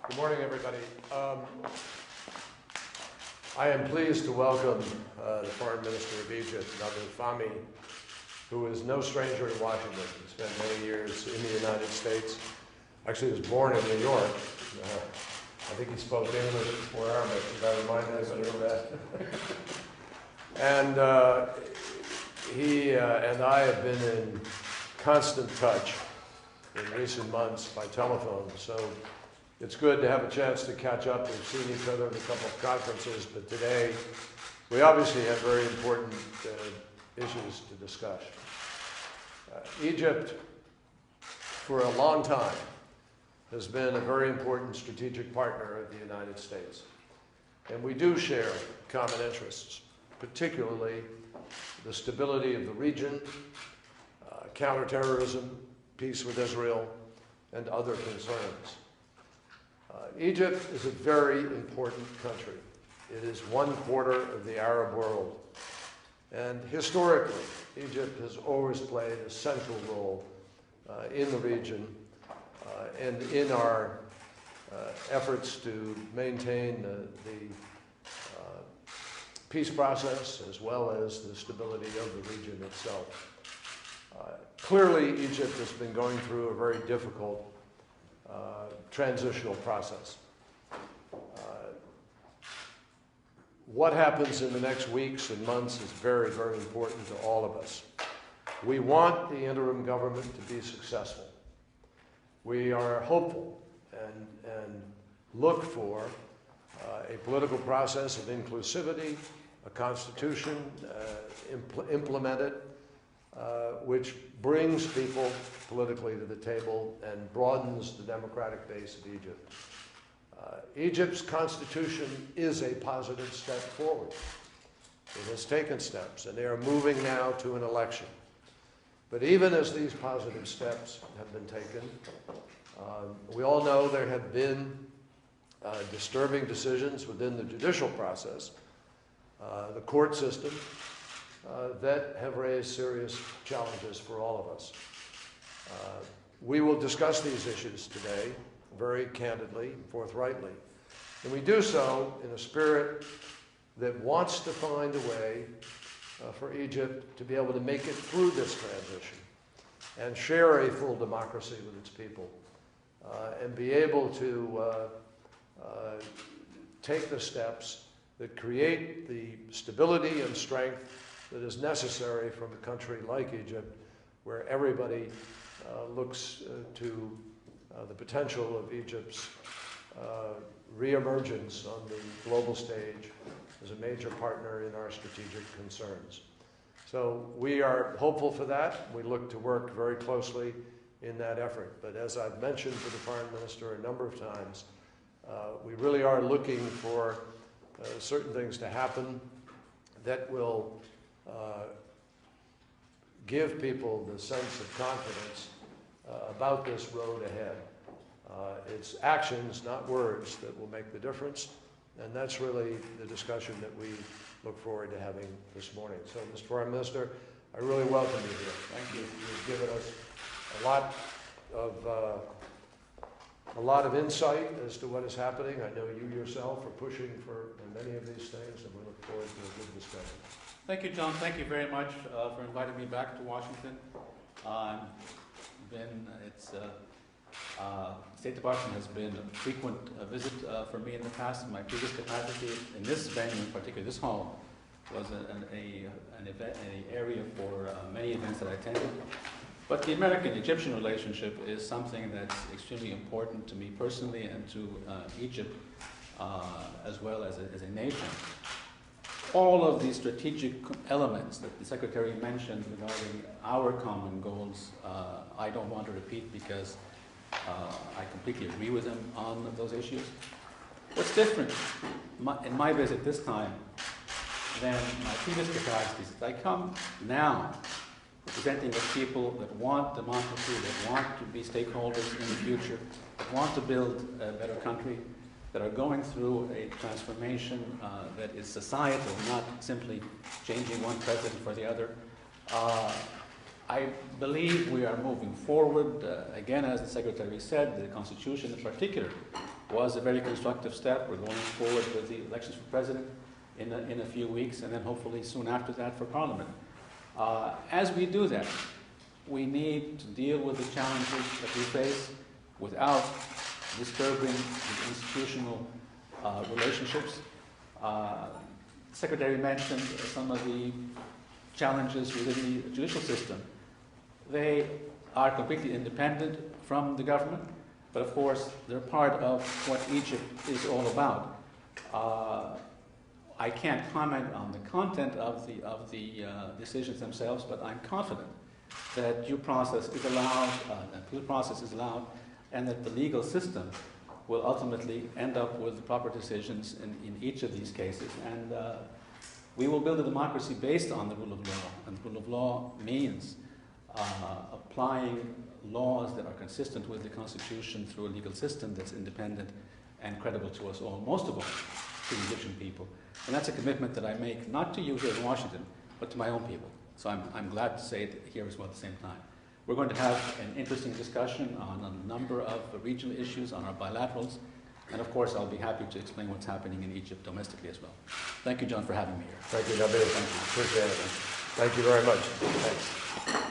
Good morning, everybody. I am pleased to welcome the Foreign Minister of Egypt, Dr. Fahmy, who is no stranger to Washington. He spent many years in the United States. Actually, he was born in New York. I think he spoke English before Arabic, if I remind anybody of that. And he and I have been in constant touch in recent months by telephone, so it's good to have a chance to catch up. We've seen each other at a couple of conferences, but today we obviously have very important issues to discuss. Egypt, for a long time, has been a very important strategic partner of the United States. And we do share common interests, particularly the stability of the region, counterterrorism, peace with Israel, and other concerns. Egypt is a very important country. It is 1/4 of the Arab world. And historically, Egypt has always played a central role in the region and in our efforts to maintain the peace process as well as the stability of the region itself. Clearly, Egypt has been going through a very difficult transitional process. What happens in the next weeks and months is very, very important to all of us. We want the interim government to be successful. We are hopeful and look for a political process of inclusivity, a constitution implemented, which brings people politically to the table and broadens the democratic base of Egypt. Egypt's constitution is a positive step forward. It has taken steps, and they are moving now to an election. But even as these positive steps have been taken, we all know there have been disturbing decisions within the judicial process, the court system, that have raised serious challenges for all of us. We will discuss these issues today very candidly and forthrightly. And we do so in a spirit that wants to find a way for Egypt to be able to make it through this transition and share a full democracy with its people and be able to take the steps that create the stability and strength that is necessary from a country like Egypt, where everybody looks to the potential of Egypt's reemergence on the global stage as a major partner in our strategic concerns. So we are hopeful for that. We look to work very closely in that effort. But as I've mentioned to the Foreign Minister a number of times, we really are looking for certain things to happen that will give people the sense of confidence about this road ahead. It's actions, not words, that will make the difference, and that's really the discussion that we look forward to having this morning. So, Mr. Foreign Minister, I really welcome you here. Thank you. You've given us a lot of insight as to what is happening. I know you yourself are pushing for many of these things, and we look forward to a good discussion. Thank you, John. Thank you very much for inviting me back to Washington. State Department has been a frequent visit for me in the past. In my previous capacity, in this venue in particular, this hall was an area for many events that I attended. But the American-Egyptian relationship is something that's extremely important to me personally and to Egypt as well as a nation. All of these strategic elements that the Secretary mentioned regarding our common goals, I don't want to repeat because I completely agree with him on those issues. What's different in my visit this time than my previous capacities is I come now representing the people that want democracy, that want to be stakeholders in the future, that want to build a better country, that are going through a transformation that is societal, not simply changing one president for the other. I believe we are moving forward. Again, as the Secretary said, the Constitution in particular was a very constructive step. We're going forward with the elections for president in a few weeks, and then hopefully soon after that for parliament. As we do that, we need to deal with the challenges that we face without disturbing the institutional relationships. The Secretary mentioned some of the challenges within the judicial system. They are completely independent from the government, but of course they're part of what Egypt is all about. I can't comment on the content of the decisions themselves, but I'm confident that due process is allowed, and that the legal system will ultimately end up with the proper decisions in each of these cases. And we will build a democracy based on the rule of law. And the rule of law means applying laws that are consistent with the Constitution through a legal system that's independent and credible to us all, most of all to the Egyptian people. And that's a commitment that I make not to you here in Washington, but to my own people. So I'm glad to say it here as well at the same time. We're going to have an interesting discussion on a number of regional issues, on our bilaterals, and of course I'll be happy to explain what's happening in Egypt domestically as well. Thank you, John, for having me here. Thank you, Nabil. Appreciate it. Thank you very much. Thanks.